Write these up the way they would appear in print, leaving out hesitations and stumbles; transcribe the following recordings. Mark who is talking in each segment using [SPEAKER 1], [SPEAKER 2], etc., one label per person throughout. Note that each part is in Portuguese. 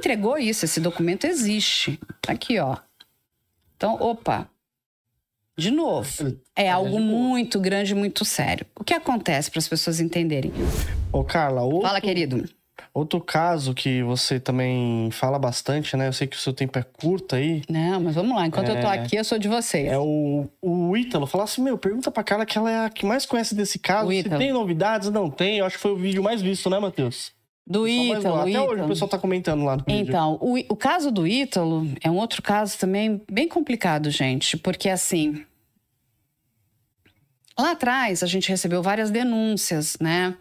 [SPEAKER 1] entregou isso, esse documento existe. Aqui, ó. Então, opa. De novo, é algo muito grande, muito sério. O que acontece para as pessoas entenderem?
[SPEAKER 2] Ô, Carla,
[SPEAKER 1] Fala, querido.
[SPEAKER 2] Outro caso que você também fala bastante, né? Eu sei que o seu tempo é curto aí.
[SPEAKER 1] Não, mas vamos lá. Enquanto eu tô aqui, eu sou de vocês.
[SPEAKER 2] É o Ítalo. Fala assim, pergunta pra Carla que ela é a que mais conhece desse caso. Se tem novidades, não tem. Eu acho que foi o vídeo mais visto, né, Matheus?
[SPEAKER 1] Do Ítalo.
[SPEAKER 2] Até hoje o pessoal tá comentando lá no vídeo.
[SPEAKER 1] Então, o caso do Ítalo é um outro caso também bem complicado, gente. Porque, assim... Lá atrás, a gente recebeu várias denúncias, né?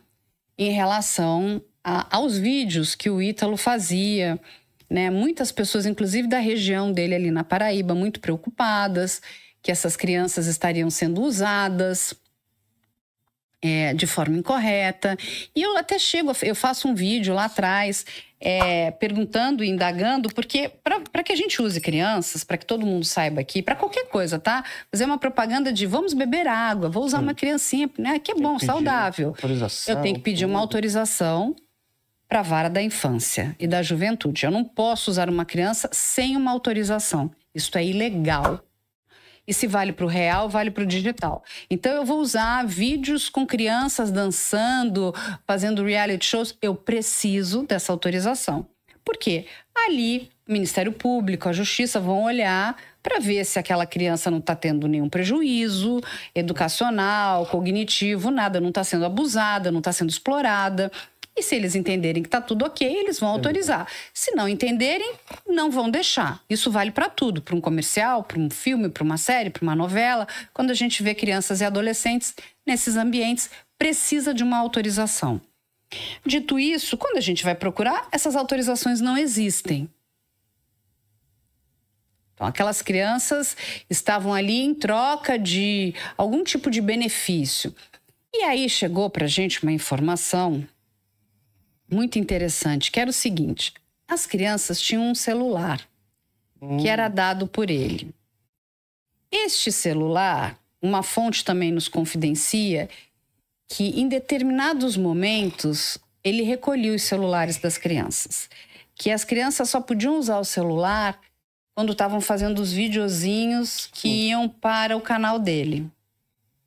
[SPEAKER 1] Em relação aos vídeos que o Ítalo fazia, né? Muitas pessoas, inclusive da região dele ali na Paraíba, muito preocupadas que essas crianças estariam sendo usadas de forma incorreta. E eu até eu faço um vídeo lá atrás perguntando e indagando, porque para que a gente use crianças, para que todo mundo saiba aqui, para qualquer coisa, tá? Fazer uma propaganda de vamos beber água, vou usar uma criancinha, né? Que é bom, saudável. Eu tenho que pedir uma autorização para a vara da infância e da juventude. Eu não posso usar uma criança sem uma autorização. Isso é ilegal. E se vale para o real, vale para o digital. Então, eu vou usar vídeos com crianças dançando, fazendo reality shows. Eu preciso dessa autorização. Por quê? Ali, o Ministério Público, a Justiça vão olhar para ver se aquela criança não está tendo nenhum prejuízo educacional, cognitivo, nada, não está sendo abusada, não está sendo explorada. E se eles entenderem que está tudo ok, eles vão autorizar. Se não entenderem, não vão deixar. Isso vale para tudo, para um comercial, para um filme, para uma série, para uma novela. Quando a gente vê crianças e adolescentes nesses ambientes, precisa de uma autorização. Dito isso, quando a gente vai procurar, essas autorizações não existem. Então, aquelas crianças estavam ali em troca de algum tipo de benefício. E aí chegou para a gente uma informação muito interessante, que era o seguinte: as crianças tinham um celular que era dado por ele. Este celular, uma fonte também nos confidencia que em determinados momentos ele recolhia os celulares das crianças. Que as crianças só podiam usar o celular quando estavam fazendo os videozinhos que iam para o canal dele.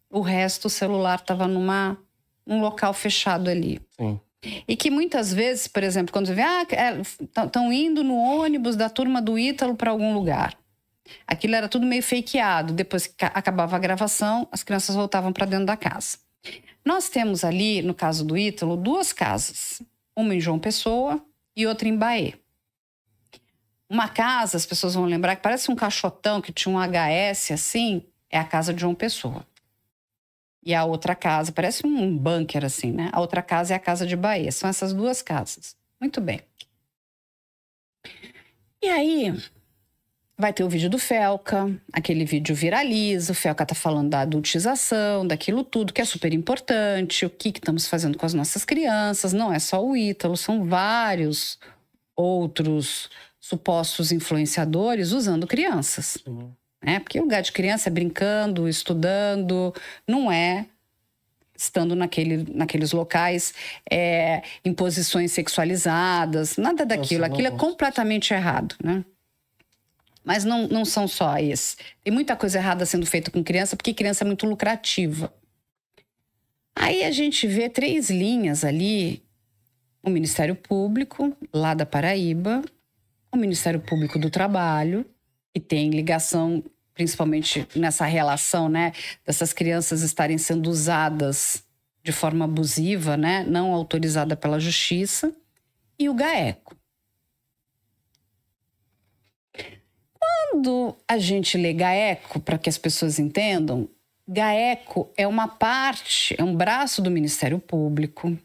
[SPEAKER 1] O resto, o celular estava num local fechado ali.
[SPEAKER 2] Sim.
[SPEAKER 1] E que muitas vezes, por exemplo, quando você vê, estão indo no ônibus da turma do Ítalo para algum lugar. Aquilo era tudo meio fakeado. Depois que acabava a gravação, as crianças voltavam para dentro da casa. Nós temos ali, no caso do Ítalo, 2 casas. Uma em João Pessoa e outra em Bahia. Uma casa, as pessoas vão lembrar, que parece um caixotão que tinha um HS assim, é a casa de João Pessoa. E a outra casa, parece um bunker assim, né? A outra casa é a casa de Bahia. São essas 2 casas. Muito bem. E aí, vai ter o vídeo do Felca. Aquele vídeo viraliza. O Felca tá falando da adultização, daquilo tudo, que é super importante. O que estamos fazendo com as nossas crianças. Não é só o Ítalo, são vários outros supostos influenciadores usando crianças. Porque o lugar de criança é brincando, estudando, não é estando naqueles locais em posições sexualizadas, nada daquilo. Aquilo é completamente errado, né? Mas não são só esses. Tem muita coisa errada sendo feita com criança, porque criança é muito lucrativa. Aí a gente vê 3 linhas ali: o Ministério Público, lá da Paraíba, o Ministério Público do Trabalho, que tem ligação principalmente nessa relação, né, dessas crianças estarem sendo usadas de forma abusiva, né, não autorizada pela Justiça, e o GAECO. Quando a gente lê GAECO, para que as pessoas entendam, GAECO é uma parte, é um braço do Ministério Público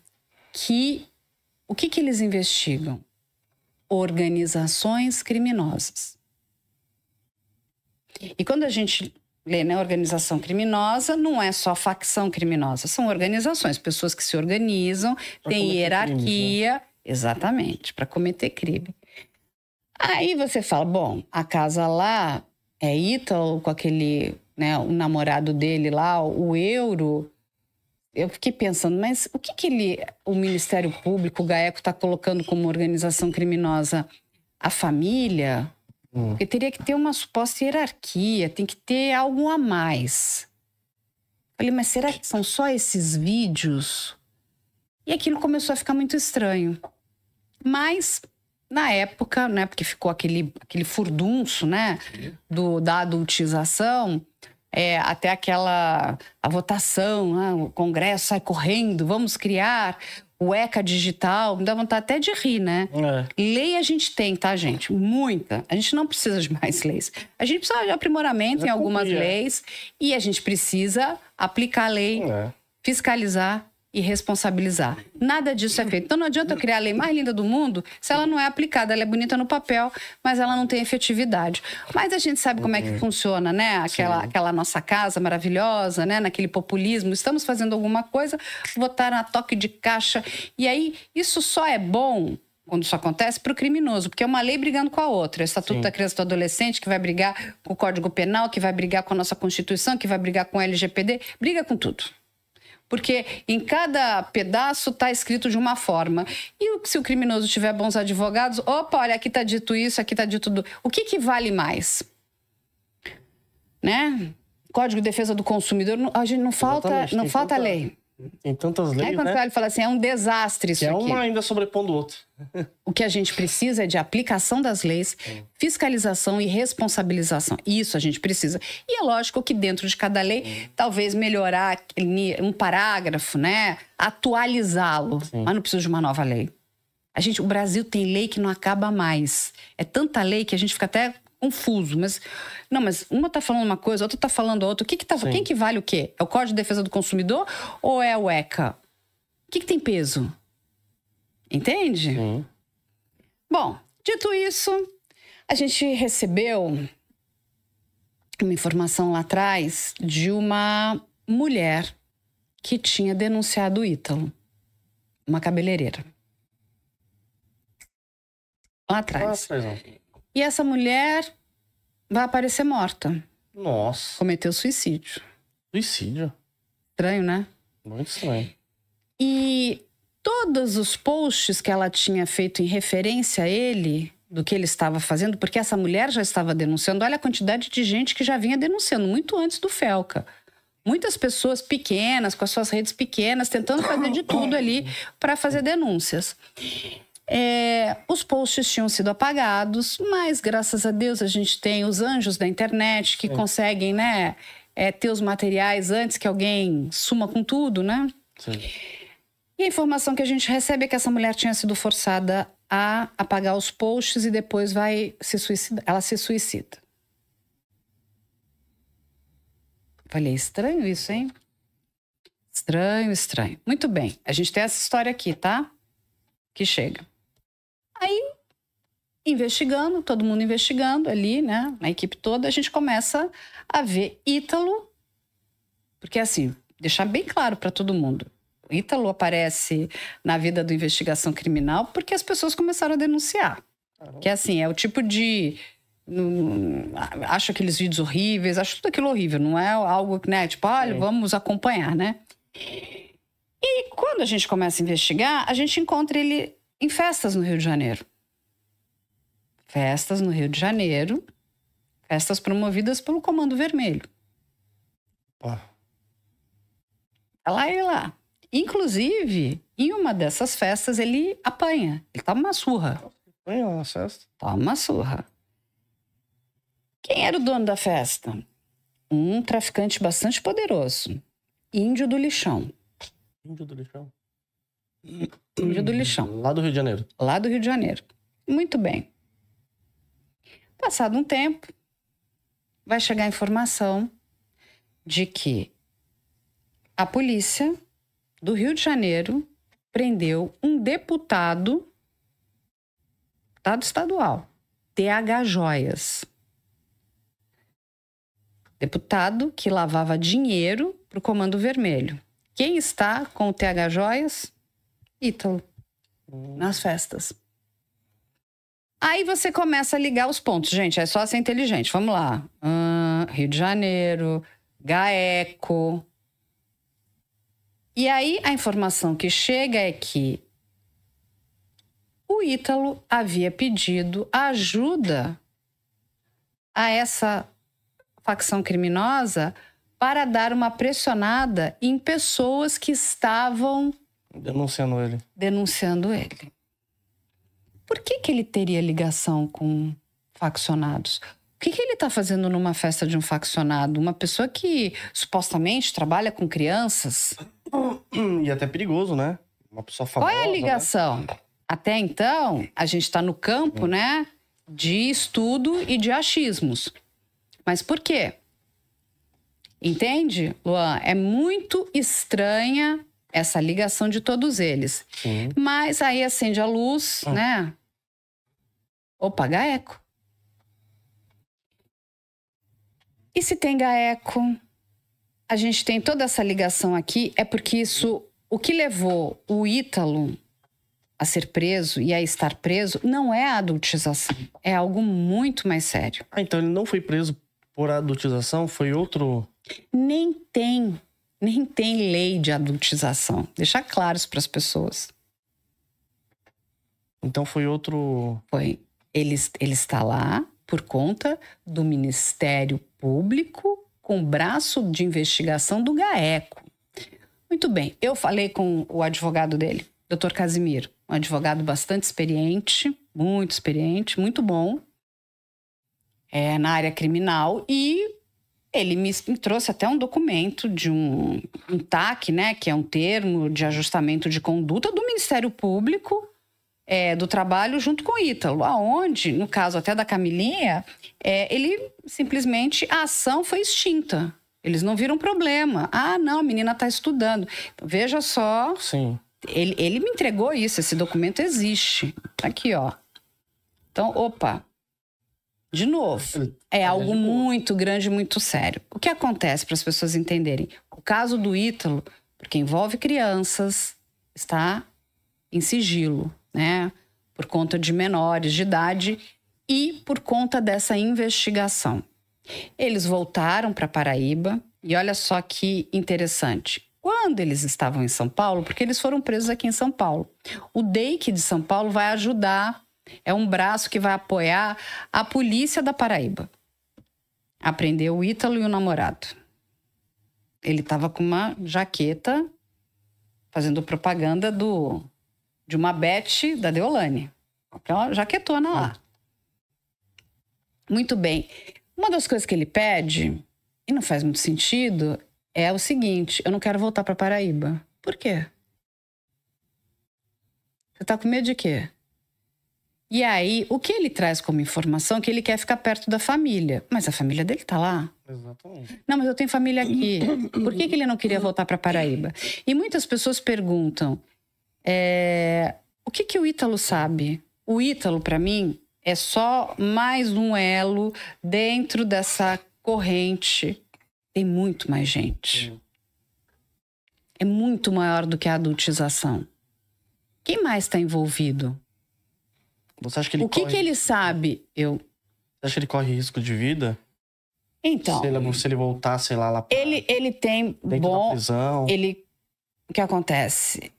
[SPEAKER 1] que... O que eles investigam? Organizações criminosas. E quando a gente lê, né, organização criminosa, não é só facção criminosa, são organizações, pessoas que se organizam, têm hierarquia, crimes, né? Exatamente, para cometer crime. Aí você fala, bom, a casa lá é Ítalo com aquele, né, o namorado dele lá, o Euro. Eu fiquei pensando, mas o que o Ministério Público, o GAECO, está colocando como organização criminosa a família, porque teria que ter uma suposta hierarquia, tem que ter algo a mais. Falei, mas será que são só esses vídeos? E aquilo começou a ficar muito estranho. Mas, na época, né, porque ficou aquele furdunço, né, da adultização, até a votação, né, o Congresso sai correndo, vamos criar o ECA digital, me dá vontade até de rir, né? Lei a gente tem, tá, gente? Muita. A gente não precisa de mais leis. A gente precisa de aprimoramento em algumas leis e a gente precisa aplicar a lei, fiscalizar e responsabilizar. Nada disso é feito. Então não adianta eu criar a lei mais linda do mundo se ela não é aplicada. Ela é bonita no papel, mas ela não tem efetividade. Mas a gente sabe como é que funciona, né? Aquela nossa casa maravilhosa, né? Naquele populismo. Estamos fazendo alguma coisa, votaram a toque de caixa. E aí, isso só é bom quando isso acontece para o criminoso, porque é uma lei brigando com a outra. O Estatuto da Criança e do Adolescente, que vai brigar com o Código Penal, que vai brigar com a nossa Constituição, que vai brigar com o LGPD, briga com tudo. Porque em cada pedaço está escrito de uma forma. E se o criminoso tiver bons advogados, opa, olha, aqui está dito isso, aqui está dito... O que vale mais? Né? Código de Defesa do Consumidor, a gente não falta lei.
[SPEAKER 2] Tem tantas leis,
[SPEAKER 1] quando você fala assim, é um desastre isso aqui.
[SPEAKER 2] Uma ainda sobrepondo o outro.
[SPEAKER 1] O que a gente precisa é de aplicação das leis, fiscalização e responsabilização. Isso a gente precisa. E é lógico que dentro de cada lei, talvez melhorar um parágrafo, né? Atualizá-lo. Mas não precisa de uma nova lei. O Brasil tem lei que não acaba mais. É tanta lei que a gente fica até confuso. Mas uma está falando uma coisa, a outra está falando outra. Quem que vale o quê? É o Código de Defesa do Consumidor ou é o ECA? O que tem peso? Entende? Bom, dito isso, a gente recebeu uma informação lá atrás de uma mulher que tinha denunciado o Ítalo, uma cabeleireira. Lá atrás. E essa mulher vai aparecer morta.
[SPEAKER 2] Nossa.
[SPEAKER 1] Cometeu suicídio.
[SPEAKER 2] Suicídio?
[SPEAKER 1] Estranho, né?
[SPEAKER 2] Muito estranho.
[SPEAKER 1] E todos os posts que ela tinha feito em referência a ele, do que ele estava fazendo, porque essa mulher já estava denunciando, olha a quantidade de gente que já vinha denunciando, muito antes do Felca. Muitas pessoas pequenas, com as suas redes pequenas, tentando fazer de tudo ali para fazer denúncias. Os posts tinham sido apagados, mas graças a Deus a gente tem os anjos da internet que conseguem, né, ter os materiais antes que alguém suma com tudo, né?
[SPEAKER 2] Sim.
[SPEAKER 1] E a informação que a gente recebe é que essa mulher tinha sido forçada a apagar os posts e depois vai se suicidar. Ela se suicida. Falei, estranho isso, hein? Estranho, estranho. Muito bem, a gente tem essa história aqui, tá? Que chega. Aí, investigando, todo mundo investigando ali, né? A equipe toda, a gente começa a ver Ítalo. Porque assim, deixar bem claro para todo mundo. O Ítalo aparece na vida do investigação criminal porque as pessoas começaram a denunciar. Que assim, é o tipo de... acho aqueles vídeos horríveis, acho tudo aquilo horrível. Não é algo, né? Tipo, olha, vamos acompanhar, né? E quando a gente começa a investigar, a gente encontra ele em festas no Rio de Janeiro. Festas no Rio de Janeiro. Festas promovidas pelo Comando Vermelho. Ele lá. Inclusive, em uma dessas festas, ele apanha. Ele toma uma surra.
[SPEAKER 2] Apanha uma festa?
[SPEAKER 1] Toma uma surra. Quem era o dono da festa? Um traficante bastante poderoso. Índio do Lixão.
[SPEAKER 2] Índio do Lixão?
[SPEAKER 1] Índio do Lixão.
[SPEAKER 2] Lá do Rio de Janeiro.
[SPEAKER 1] Lá do Rio de Janeiro. Muito bem. Passado um tempo, vai chegar a informação de que a polícia do Rio de Janeiro prendeu um deputado estadual, TH Joias. Deputado que lavava dinheiro para o Comando Vermelho. Quem está com o TH Joias? Ítalo. Nas festas. Aí você começa a ligar os pontos. Gente, é só ser inteligente. Vamos lá. Rio de Janeiro, GAECO. E aí a informação que chega é que o Ítalo havia pedido ajuda a essa facção criminosa para dar uma pressionada em pessoas que estavam denunciando ele. Por que ele teria ligação com faccionados? O que ele está fazendo numa festa de um faccionado? Uma pessoa que supostamente trabalha com crianças?
[SPEAKER 2] E até perigoso, né? Uma pessoa famosa.
[SPEAKER 1] Qual é a ligação? Né? Até então, a gente está no campo, né, de estudo e de achismos. Mas por quê? Entende, Luan? É muito estranha essa ligação de todos eles.
[SPEAKER 2] Sim.
[SPEAKER 1] Mas aí acende a luz, né? Opa, GAECO. E se tem GAECO, a gente tem toda essa ligação aqui, é porque isso, o que levou o Ítalo a ser preso e a estar preso, não é a adultização. É algo muito mais sério.
[SPEAKER 2] Ah, então ele não foi preso por adultização? Foi outro...
[SPEAKER 1] Nem tem lei de adultização. Deixar claro isso para as pessoas.
[SPEAKER 2] Então foi outro...
[SPEAKER 1] Foi. Ele está lá por conta do Ministério Público com o braço de investigação do GAECO. Muito bem. Eu falei com o advogado dele, Dr. Casimiro. Um advogado bastante experiente, muito bom. Na área criminal. E ele me trouxe até um documento de um TAC, né, que é um termo de ajustamento de conduta do Ministério Público do Trabalho junto com o Ítalo, aonde, no caso até da Camilinha, ele simplesmente, a ação foi extinta. Eles não viram problema. Ah, não, a menina está estudando. Então, veja só.
[SPEAKER 2] Sim.
[SPEAKER 1] Ele me entregou isso, esse documento existe. Aqui, ó. Então, opa. De novo, é algo muito grande, muito sério. O que acontece, para as pessoas entenderem? O caso do Ítalo, porque envolve crianças, está em sigilo, né? Por conta de menores de idade e por conta dessa investigação. Eles voltaram para Paraíba e olha só que interessante. Quando eles estavam em São Paulo, porque eles foram presos aqui em São Paulo, o DEIC de São Paulo vai ajudar. É um braço que vai apoiar a polícia da Paraíba. Apreendeu o Ítalo e o namorado. Ele estava com uma jaqueta fazendo propaganda de uma Beth da Deolane. Uma jaquetona lá. Muito bem. Uma das coisas que ele pede, e não faz muito sentido, é o seguinte: eu não quero voltar para Paraíba. Por quê? Você tá com medo de quê? E aí, o que ele traz como informação é que ele quer ficar perto da família. Mas a família dele tá lá.
[SPEAKER 2] Exatamente.
[SPEAKER 1] Não, mas eu tenho família aqui. Por que ele não queria voltar para Paraíba? E muitas pessoas perguntam, o que o Ítalo sabe? O Ítalo, para mim, é só mais um elo dentro dessa corrente. Tem muito mais gente. É muito maior do que a adultização. Quem mais está envolvido?
[SPEAKER 2] Você acha que ele
[SPEAKER 1] o que ele sabe?
[SPEAKER 2] Você acha que ele corre risco de vida?
[SPEAKER 1] Então...
[SPEAKER 2] Se ele voltar, sei lá pra...
[SPEAKER 1] Ele tem...
[SPEAKER 2] Dentro da prisão.
[SPEAKER 1] O que acontece?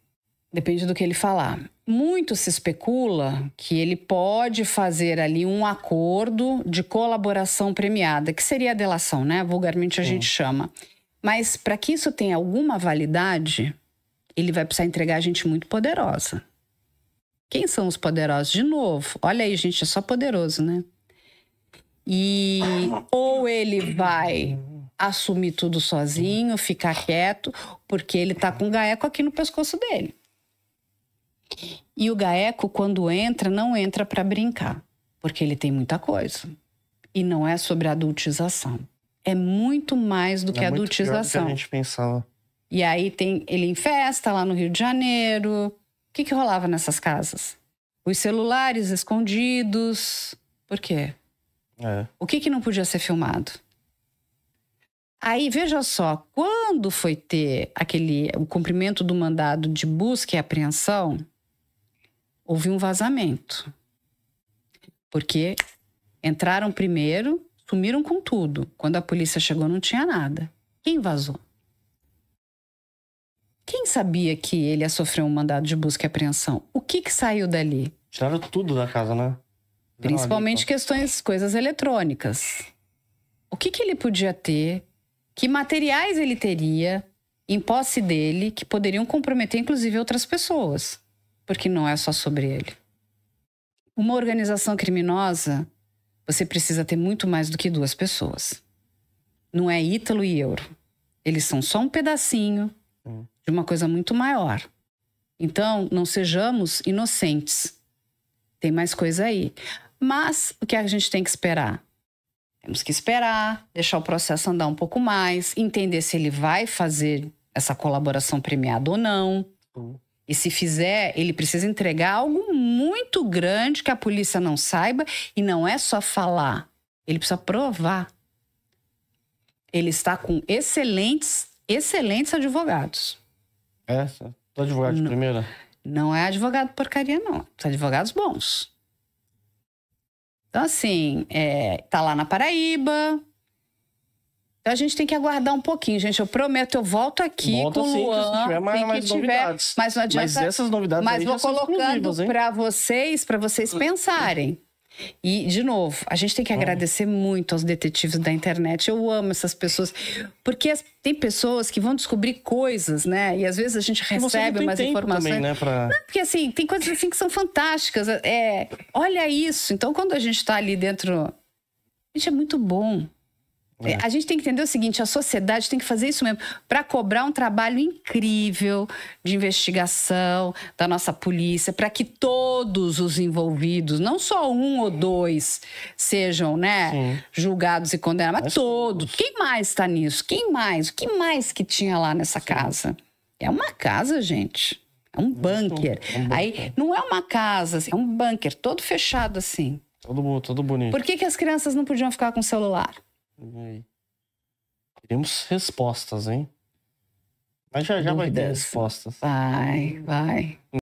[SPEAKER 1] Depende do que ele falar. Muito se especula que ele pode fazer ali um acordo de colaboração premiada, que seria a delação, né? Vulgarmente a gente chama. Mas para que isso tenha alguma validade, ele vai precisar entregar gente muito poderosa. Quem são os poderosos? De novo, olha aí, gente, é só poderoso, né? E ou ele vai assumir tudo sozinho, ficar quieto, porque ele tá com o GAECO aqui no pescoço dele. E o GAECO, quando entra, não entra para brincar, porque ele tem muita coisa. E não é sobre adultização. É muito mais do que adultização.
[SPEAKER 2] É muito pior do que a gente pensava.
[SPEAKER 1] E aí ele em festa lá no Rio de Janeiro. O que rolava nessas casas? Os celulares escondidos. Por quê? O que não podia ser filmado? Aí, veja só, quando foi ter o cumprimento do mandado de busca e apreensão, houve um vazamento. Porque entraram primeiro, sumiram com tudo. Quando a polícia chegou, não tinha nada. Quem vazou? Quem sabia que ele ia sofrer um mandado de busca e apreensão? O que saiu dali?
[SPEAKER 2] Tiraram tudo da casa, né?
[SPEAKER 1] Principalmente coisas eletrônicas. O que ele podia ter? Que materiais ele teria em posse dele que poderiam comprometer, inclusive, outras pessoas? Porque não é só sobre ele. Uma organização criminosa, você precisa ter muito mais do que 2 pessoas. Não é Ítalo e Euro. Eles são só um pedacinho de uma coisa muito maior. Então, não sejamos inocentes. Tem mais coisa aí. Mas o que a gente tem que esperar? Temos que esperar, deixar o processo andar um pouco mais, entender se ele vai fazer essa colaboração premiada ou não. E se fizer, ele precisa entregar algo muito grande que a polícia não saiba. E não é só falar, ele precisa provar. Ele está com excelentes advogados.
[SPEAKER 2] Tô advogado de primeira?
[SPEAKER 1] Não é advogado porcaria, não. São advogados bons. Então, assim, tá lá na Paraíba. Então, a gente tem que aguardar um pouquinho, gente. Eu prometo, eu volto aqui com o Luan.
[SPEAKER 2] Se tiver mais novidades.
[SPEAKER 1] Mas não adianta.
[SPEAKER 2] Mas essas novidades
[SPEAKER 1] mas vou colocando para vocês pensarem. E, de novo, a gente tem que agradecer muito aos detetives da internet. Eu amo essas pessoas. Porque tem pessoas que vão descobrir coisas, né? E às vezes a gente recebe umas informações.
[SPEAKER 2] Também, né,
[SPEAKER 1] Não, porque assim, tem coisas assim que são fantásticas. Olha isso. Então, quando a gente tá ali dentro. Gente, é muito bom. A gente tem que entender o seguinte, a sociedade tem que fazer isso mesmo, para cobrar um trabalho incrível de investigação da nossa polícia, para que todos os envolvidos, não só 1 ou 2, sejam, né, julgados e condenados, mas todos. Quem mais está nisso? Quem mais? O que mais que tinha lá nessa casa? É uma casa, gente. É um bunker. Aí, não é uma casa, assim, é um bunker todo fechado assim.
[SPEAKER 2] Todo bonito.
[SPEAKER 1] Por que as crianças não podiam ficar com o celular?
[SPEAKER 2] Queremos respostas, hein? Mas já vai ter respostas.
[SPEAKER 1] Vai.